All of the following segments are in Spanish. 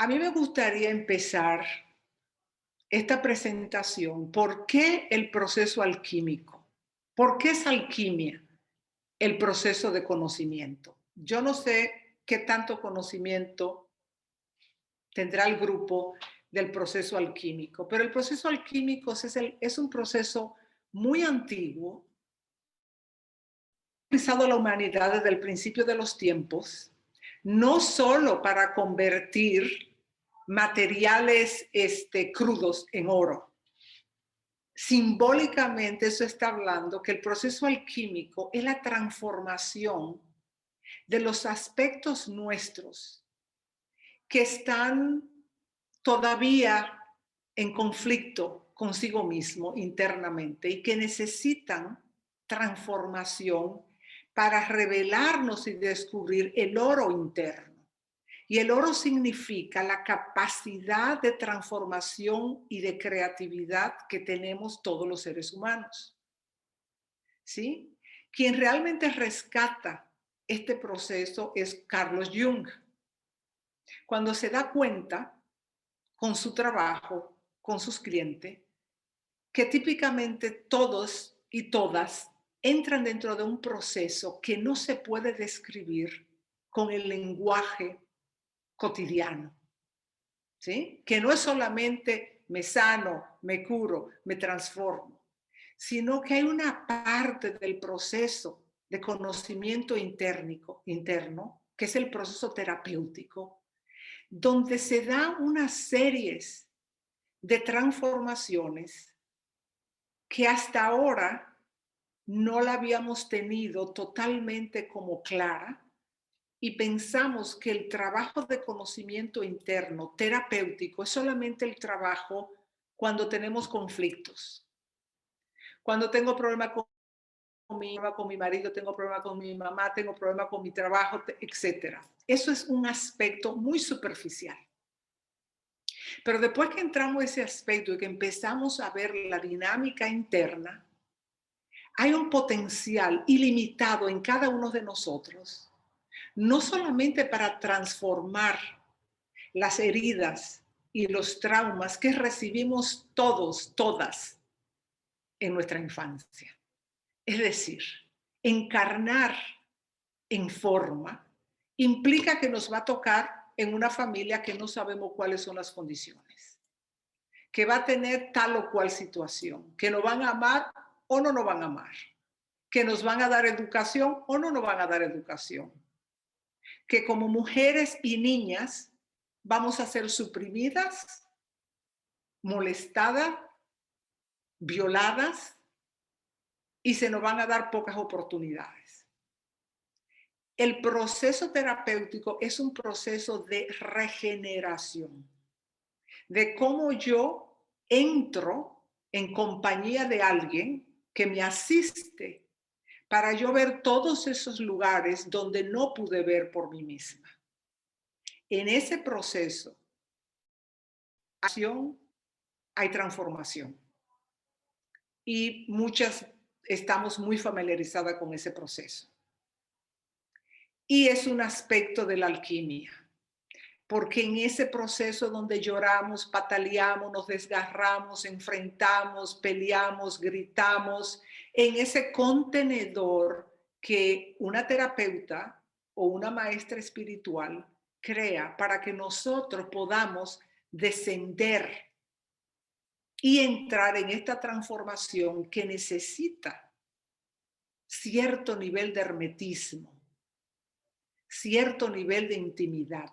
A mí me gustaría empezar esta presentación. ¿Por qué el proceso alquímico? ¿Por qué es alquimia el proceso de conocimiento? Yo no sé qué tanto conocimiento tendrá el grupo del proceso alquímico, pero el proceso alquímico es un proceso muy antiguo, ha utilizado la humanidad desde el principio de los tiempos, no solo para convertir materiales crudos en oro. Simbólicamente eso está hablando que el proceso alquímico es la transformación de los aspectos nuestros que están todavía en conflicto consigo mismo internamente y que necesitan transformación para revelarnos y descubrir el oro interno. Y el oro significa la capacidad de transformación y de creatividad que tenemos todos los seres humanos. ¿Sí? Quien realmente rescata este proceso es Carlos Jung. Cuando se da cuenta con su trabajo, con sus clientes, que típicamente todos y todas entran dentro de un proceso que no se puede describir con el lenguaje cotidiano, ¿sí? Que no es solamente me sano, me curo, me transformo, sino que hay una parte del proceso de conocimiento interno, que es el proceso terapéutico, donde se dan unas series de transformaciones que hasta ahora no la habíamos tenido totalmente como clara y pensamos que el trabajo de conocimiento interno terapéutico es solamente el trabajo cuando tenemos conflictos. Cuando tengo problemas con mi marido, tengo problemas con mi mamá, tengo problemas con mi trabajo, etc. Eso es un aspecto muy superficial. Pero después que entramos a ese aspecto y que empezamos a ver la dinámica interna, hay un potencial ilimitado en cada uno de nosotros, no solamente para transformar las heridas y los traumas que recibimos todos, todas en nuestra infancia. Es decir, encarnar en forma implica que nos va a tocar en una familia que no sabemos cuáles son las condiciones, que va a tener tal o cual situación, que nos van a amar o no nos van a amar, que nos van a dar educación o no nos van a dar educación, que como mujeres y niñas vamos a ser suprimidas, molestadas, violadas y se nos van a dar pocas oportunidades. El proceso terapéutico es un proceso de regeneración, de cómo yo entro en compañía de alguien que me asiste para yo ver todos esos lugares donde no pude ver por mí misma. En ese proceso hay transformación y muchas estamos muy familiarizadas con ese proceso. Y es un aspecto de la alquimia, porque en ese proceso donde lloramos, pataleamos, nos desgarramos, enfrentamos, peleamos, gritamos, en ese contenedor que una terapeuta o una maestra espiritual crea para que nosotros podamos descender y entrar en esta transformación que necesita cierto nivel de hermetismo, cierto nivel de intimidad,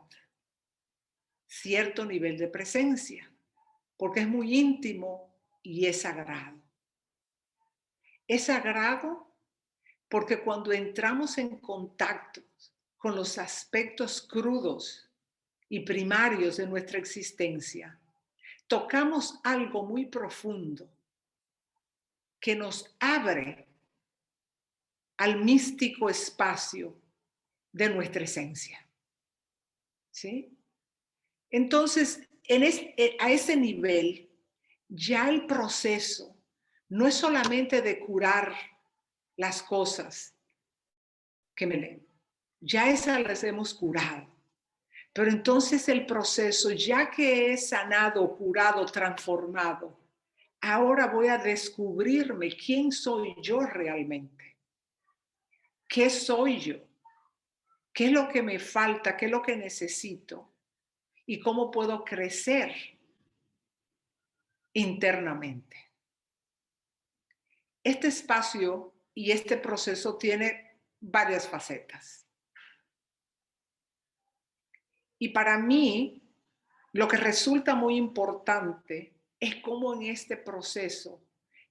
cierto nivel de presencia, porque es muy íntimo y es sagrado. Es sagrado porque cuando entramos en contacto con los aspectos crudos y primarios de nuestra existencia, tocamos algo muy profundo que nos abre al místico espacio de nuestra esencia. ¿Sí? Entonces, a ese nivel, ya el proceso no es solamente de curar las cosas que me leen, ya esas las hemos curado, Pero entonces el proceso, ya que he sanado, curado, transformado, ahora voy a descubrirme quién soy yo realmente. ¿Qué soy yo? ¿Qué es lo que me falta? ¿Qué es lo que necesito? ¿Y cómo puedo crecer internamente? Este espacio y este proceso tiene varias facetas. Y para mí, lo que resulta muy importante es cómo en este proceso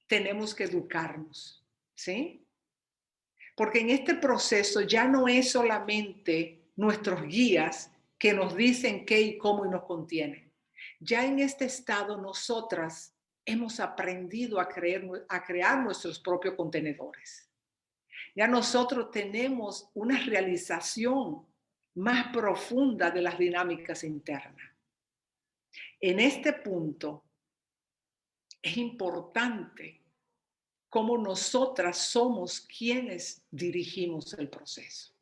tenemos que educarnos, ¿sí? Porque en este proceso ya no es solamente nuestros guías que nos dicen qué y cómo y nos contienen. Ya en este estado nosotras hemos aprendido a crear nuestros propios contenedores. Ya nosotros tenemos una realización más profunda de las dinámicas internas. En este punto es importante cómo nosotras somos quienes dirigimos el proceso.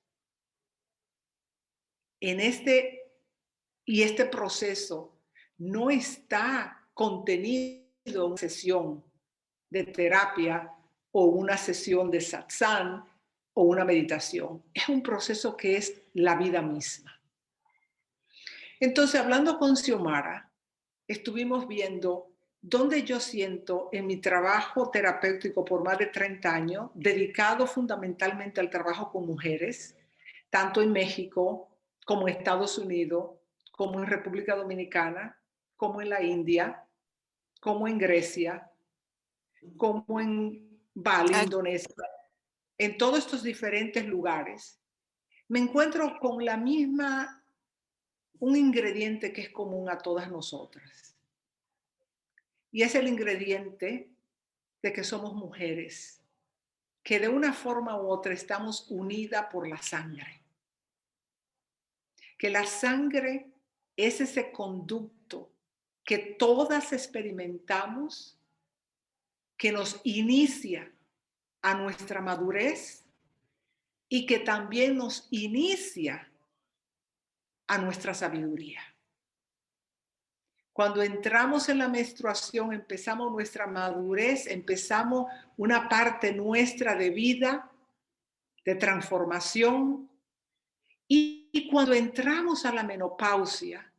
Este proceso no está contenido en una sesión de terapia o una sesión de satsang o una meditación. Es un proceso que es la vida misma. Entonces, hablando con Xiomara, estuvimos viendo dónde yo siento en mi trabajo terapéutico por más de 30 años, dedicado fundamentalmente al trabajo con mujeres, tanto en México como en Estados Unidos, como en República Dominicana, como en la India, como en Grecia, como en Bali, Indonesia, en todos estos diferentes lugares, me encuentro con un ingrediente que es común a todas nosotras. Y es el ingrediente de que somos mujeres, que de una forma u otra estamos unidas por la sangre. Que la sangre es ese conducto que todas experimentamos, que nos inicia a nuestra madurez y que también nos inicia a nuestra sabiduría. Cuando entramos en la menstruación, empezamos nuestra madurez, empezamos una parte nuestra de vida, de transformación. Y cuando entramos a la menopausia,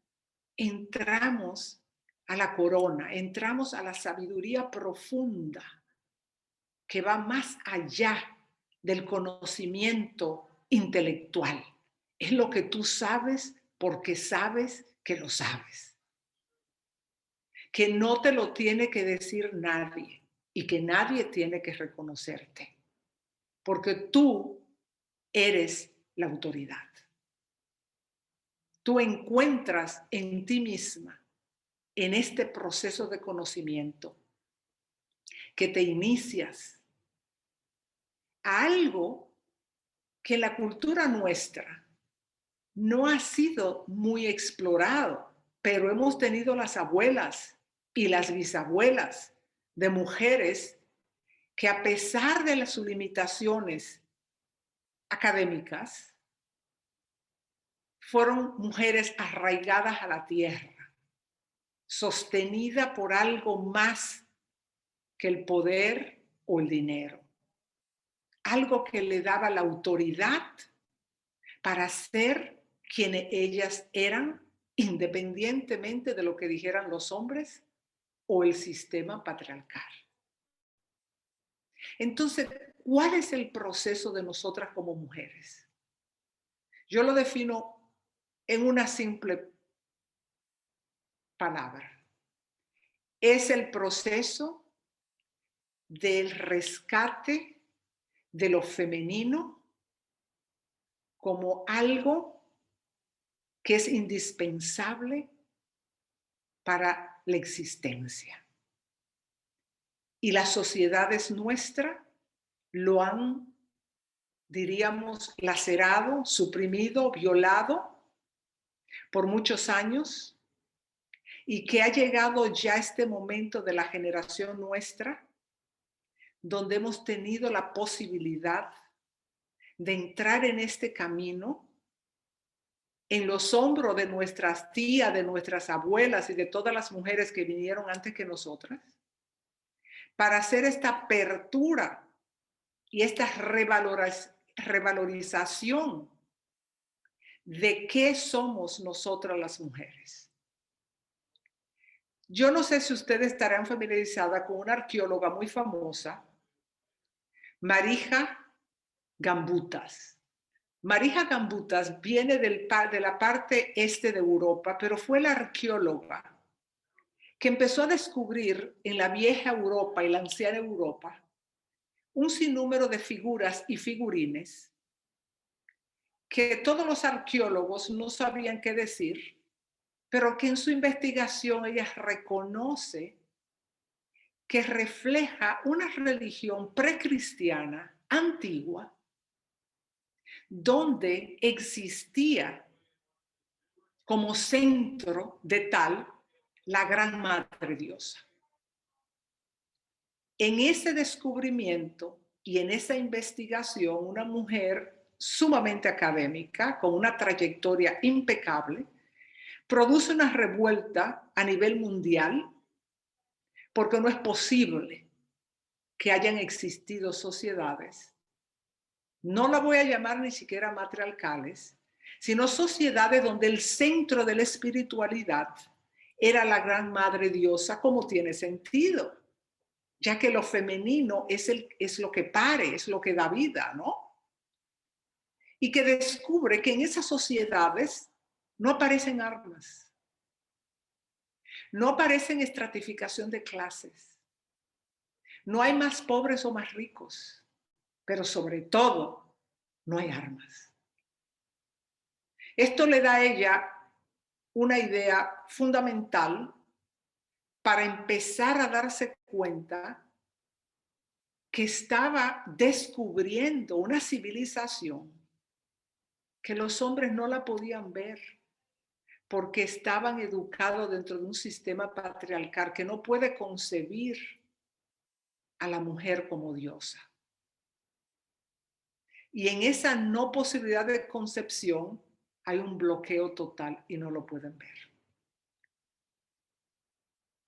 entramos a la corona, entramos a la sabiduría profunda que va más allá del conocimiento intelectual. Es lo que tú sabes porque sabes que lo sabes. Que no te lo tiene que decir nadie y que nadie tiene que reconocerte. Porque tú eres la autoridad. Tú encuentras en ti misma, en este proceso de conocimiento, que te inicias a algo que en la cultura nuestra no ha sido muy explorado, pero hemos tenido las abuelas y las bisabuelas de mujeres que a pesar de sus limitaciones académicas, fueron mujeres arraigadas a la tierra, sostenida por algo más que el poder o el dinero. Algo que le daba la autoridad para ser quienes ellas eran, independientemente de lo que dijeran los hombres o el sistema patriarcal. Entonces, ¿cuál es el proceso de nosotras como mujeres? Yo lo defino en una simple palabra. Es el proceso del rescate de lo femenino como algo que es indispensable para la existencia. Y las sociedades nuestras lo han, diríamos, lacerado, suprimido, violado por muchos años, y que ha llegado ya este momento de la generación nuestra, donde hemos tenido la posibilidad de entrar en este camino en los hombros de nuestras tías, de nuestras abuelas y de todas las mujeres que vinieron antes que nosotras, para hacer esta apertura y esta revalorización de qué somos nosotras las mujeres. Yo no sé si ustedes estarán familiarizadas con una arqueóloga muy famosa, Marija Gambutas. Marija Gambutas viene de la parte este de Europa, pero fue la arqueóloga que empezó a descubrir en la vieja Europa y la anciana Europa un sinnúmero de figuras y figurines que todos los arqueólogos no sabían qué decir, pero que en su investigación ella reconoce que refleja una religión precristiana antigua donde existía como centro de tal la gran madre diosa. En ese descubrimiento y en esa investigación, una mujer sumamente académica, con una trayectoria impecable, produce una revuelta a nivel mundial, porque no es posible que hayan existido sociedades, no la voy a llamar ni siquiera matriarcales, sino sociedades donde el centro de la espiritualidad era la gran madre diosa, como tiene sentido, ya que lo femenino es lo que pare, es lo que da vida, ¿no? Y que descubre que en esas sociedades no aparecen armas, no aparecen estratificación de clases, no hay más pobres o más ricos, pero sobre todo no hay armas. Esto le da a ella una idea fundamental para empezar a darse cuenta que estaba descubriendo una civilización que los hombres no la podían ver porque estaban educados dentro de un sistema patriarcal que no puede concebir a la mujer como diosa. Y en esa no posibilidad de concepción hay un bloqueo total y no lo pueden ver.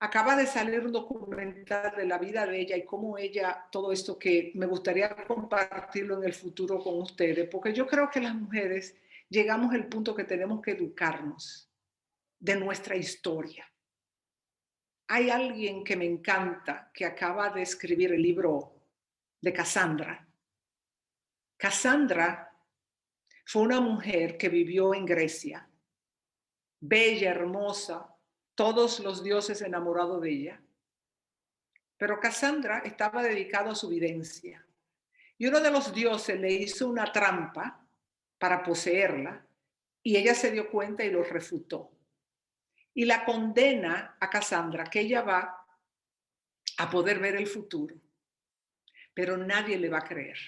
Acaba de salir un documental de la vida de ella y cómo ella, todo esto que me gustaría compartirlo en el futuro con ustedes, porque yo creo que las mujeres llegamos al punto que tenemos que educarnos de nuestra historia. Hay alguien que me encanta que acaba de escribir el libro de Cassandra. Cassandra fue una mujer que vivió en Grecia, bella, hermosa, todos los dioses enamorados de ella. Pero Cassandra estaba dedicado a su videncia. Y uno de los dioses le hizo una trampa para poseerla y ella se dio cuenta y lo refutó. Y la condena a Cassandra que ella va a poder ver el futuro, pero nadie le va a creer.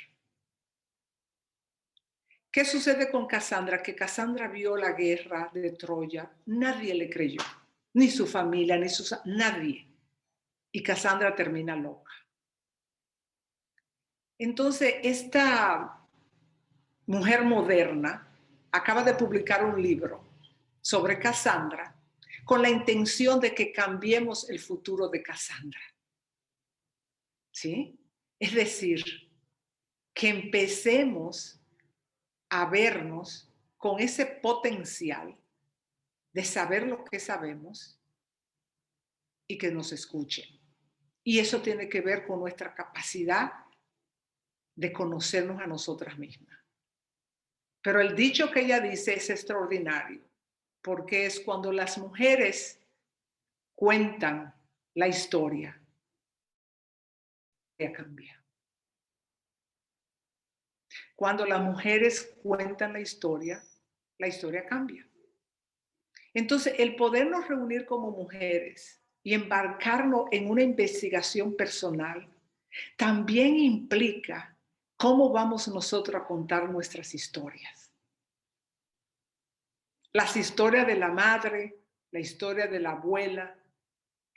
¿Qué sucede con Cassandra? Que Cassandra vio la guerra de Troya, nadie le creyó, ni su familia, ni nadie. Y Cassandra termina loca. Entonces, esta mujer moderna acaba de publicar un libro sobre Cassandra con la intención de que cambiemos el futuro de Cassandra. ¿Sí? Es decir, que empecemos a vernos con ese potencial de saber lo que sabemos y que nos escuchen. Y eso tiene que ver con nuestra capacidad de conocernos a nosotras mismas. Pero el dicho que ella dice es extraordinario, porque es cuando las mujeres cuentan la historia, ella cambia. Cuando las mujeres cuentan la historia cambia. Entonces, el podernos reunir como mujeres y embarcarnos en una investigación personal también implica cómo vamos nosotros a contar nuestras historias. Las historias de la madre, la historia de la abuela,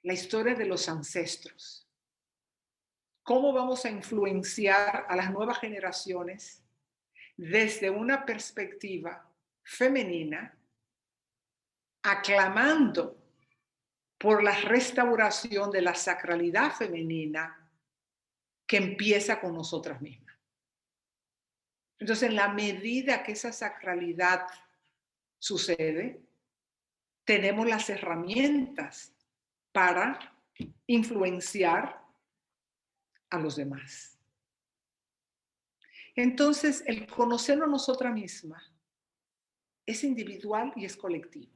la historia de los ancestros. ¿Cómo vamos a influenciar a las nuevas generaciones desde una perspectiva femenina aclamando por la restauración de la sacralidad femenina que empieza con nosotras mismas. Entonces, en la medida que esa sacralidad sucede, tenemos las herramientas para influenciar a los demás. Entonces, el conocernos a nosotras mismas es individual y es colectivo.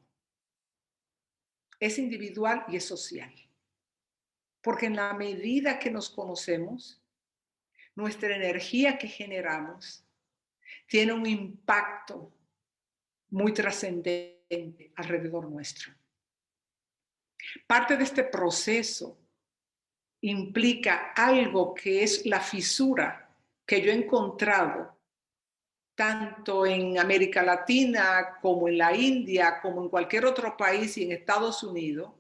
Es individual y es social. Porque en la medida que nos conocemos, nuestra energía que generamos tiene un impacto muy trascendente alrededor nuestro. Parte de este proceso implica algo que es la fisura que yo he encontrado tanto en América Latina como en la India, como en cualquier otro país y en Estados Unidos,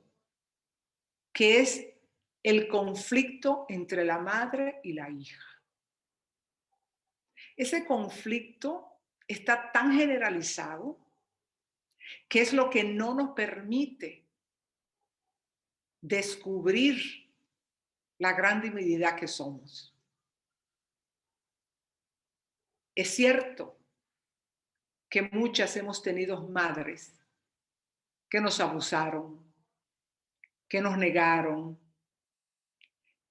que es el conflicto entre la madre y la hija. Ese conflicto está tan generalizado que es lo que no nos permite descubrir la gran divinidad que somos. Es cierto que muchas hemos tenido madres que nos abusaron, que nos negaron,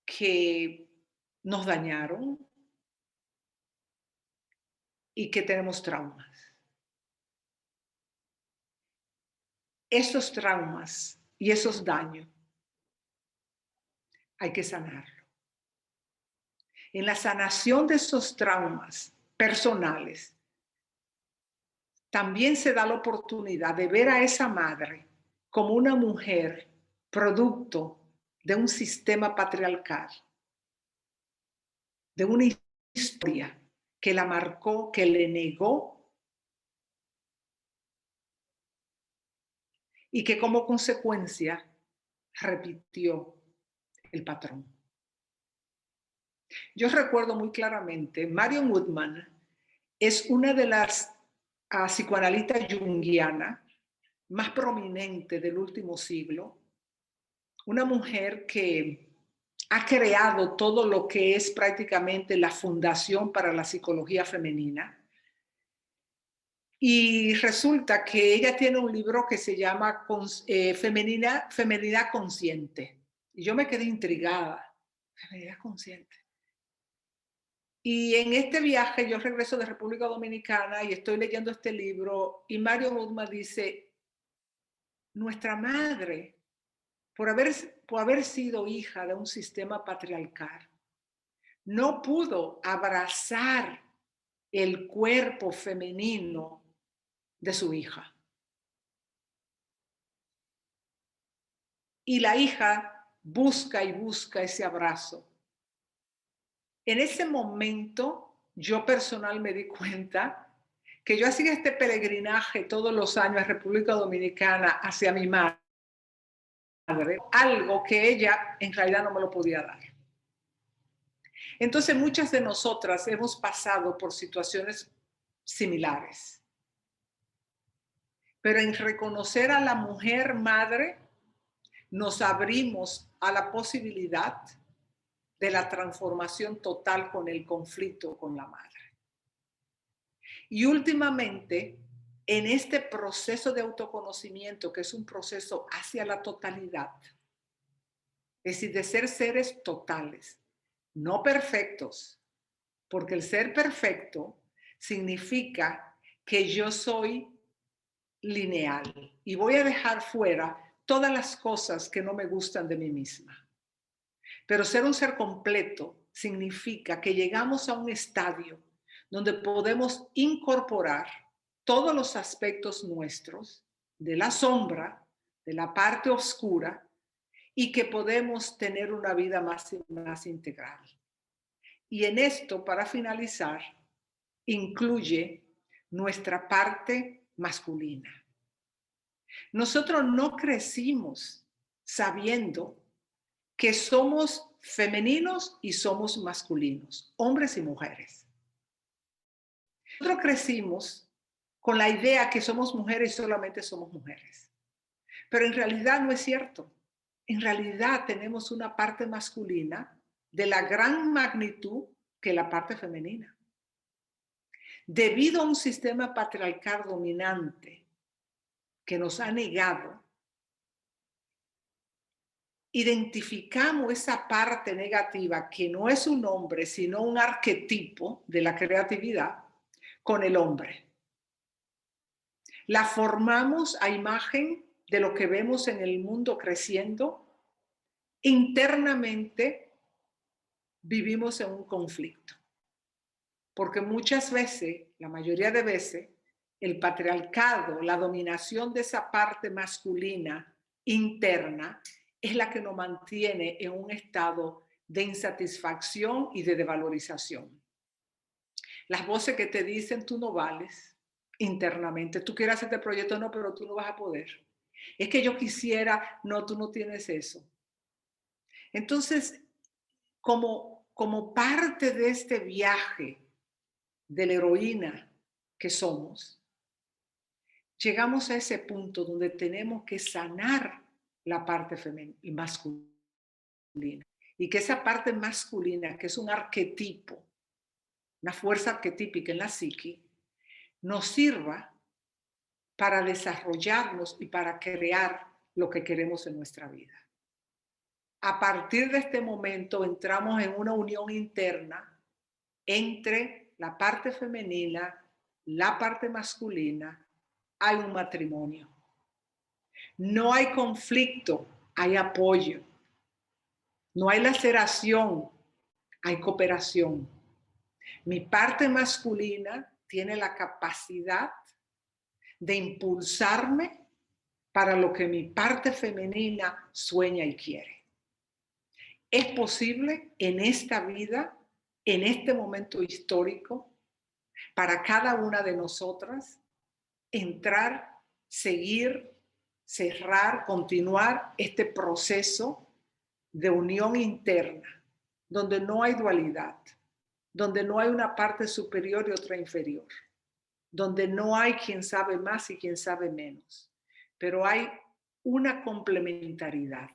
que nos dañaron y que tenemos traumas. Esos traumas y esos daños hay que sanarlo. En la sanación de esos traumas personales, también se da la oportunidad de ver a esa madre como una mujer producto de un sistema patriarcal, de una historia que la marcó, que le negó y que como consecuencia repitió el patrón. Yo recuerdo muy claramente, Marion Woodman es una de las psicoanalistas junguianas más prominentes del último siglo, una mujer que ha creado todo lo que es prácticamente la fundación para la psicología femenina. Y resulta que ella tiene un libro que se llama Feminidad Consciente. Y yo me quedé intrigada. Feminidad Consciente. Y en este viaje yo regreso de República Dominicana y estoy leyendo este libro y Mario Woodman dice, nuestra madre, por haber sido hija de un sistema patriarcal, no pudo abrazar el cuerpo femenino de su hija. Y la hija busca y busca ese abrazo. En ese momento, yo personal me di cuenta que yo hacía este peregrinaje todos los años a República Dominicana hacia mi madre, algo que ella en realidad no me lo podía dar. Entonces, muchas de nosotras hemos pasado por situaciones similares. Pero en reconocer a la mujer madre, nos abrimos a la posibilidad de la transformación total con el conflicto con la madre. Y últimamente, en este proceso de autoconocimiento, que es un proceso hacia la totalidad, es decir, de ser seres totales, no perfectos, porque el ser perfecto significa que yo soy lineal y voy a dejar fuera todas las cosas que no me gustan de mí misma. Pero ser un ser completo significa que llegamos a un estadio donde podemos incorporar todos los aspectos nuestros, de la sombra, de la parte oscura, y que podemos tener una vida más integral. Y en esto, para finalizar, incluye nuestra parte masculina. Nosotros no crecimos sabiendo que somos femeninos y somos masculinos, hombres y mujeres. Nosotros crecimos con la idea que somos mujeres y solamente somos mujeres. Pero en realidad no es cierto. En realidad tenemos una parte masculina de la gran magnitud que la parte femenina. Debido a un sistema patriarcal dominante que nos ha negado, identificamos esa parte negativa que no es un hombre, sino un arquetipo de la creatividad con el hombre. La formamos a imagen de lo que vemos en el mundo creciendo. Internamente vivimos en un conflicto, porque muchas veces, la mayoría de veces, el patriarcado, la dominación de esa parte masculina interna, es la que nos mantiene en un estado de insatisfacción y de devalorización. Las voces que te dicen tú no vales internamente, tú quieres hacer este proyecto, no, pero tú no vas a poder. Es que yo quisiera, no, tú no tienes eso. Entonces, como parte de este viaje de la heroína que somos, llegamos a ese punto donde tenemos que sanar la parte femenina y masculina. Y que esa parte masculina, que es un arquetipo, una fuerza arquetípica en la psique, nos sirva para desarrollarnos y para crear lo que queremos en nuestra vida. A partir de este momento entramos en una unión interna entre la parte femenina, la parte masculina, hay un matrimonio. No hay conflicto, hay apoyo. No hay laceración, hay cooperación. Mi parte masculina tiene la capacidad de impulsarme para lo que mi parte femenina sueña y quiere. Es posible en esta vida, en este momento histórico, para cada una de nosotras, entrar, seguir, cerrar, continuar este proceso de unión interna, donde no hay dualidad, donde no hay una parte superior y otra inferior, donde no hay quien sabe más y quien sabe menos, pero hay una complementariedad,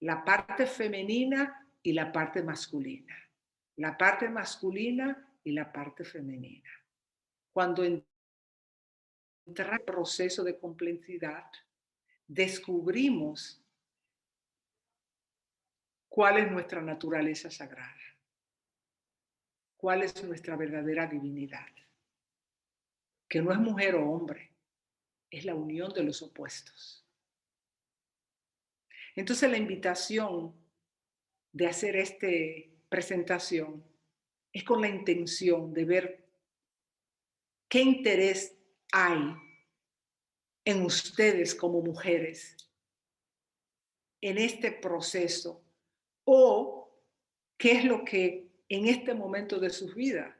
la parte femenina y la parte masculina, la parte masculina y la parte femenina. Cuando entra el proceso de complejidad, descubrimos cuál es nuestra naturaleza sagrada, cuál es nuestra verdadera divinidad, que no es mujer o hombre, es la unión de los opuestos. Entonces la invitación de hacer esta presentación es con la intención de ver qué interés hay en ustedes como mujeres en este proceso o qué es lo que en este momento de sus vidas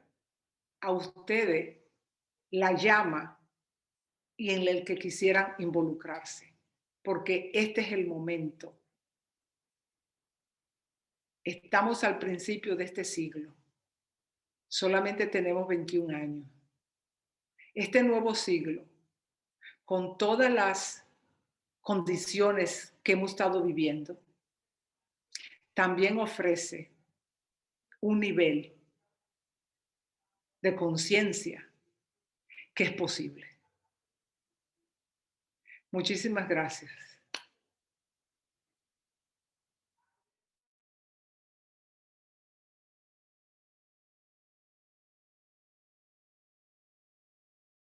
a ustedes la llama y en el que quisieran involucrarse, porque este es el momento. Estamos al principio de este siglo. Solamente tenemos 21 años. Este nuevo siglo, con todas las condiciones que hemos estado viviendo, también ofrece un nivel de conciencia que es posible. Muchísimas gracias.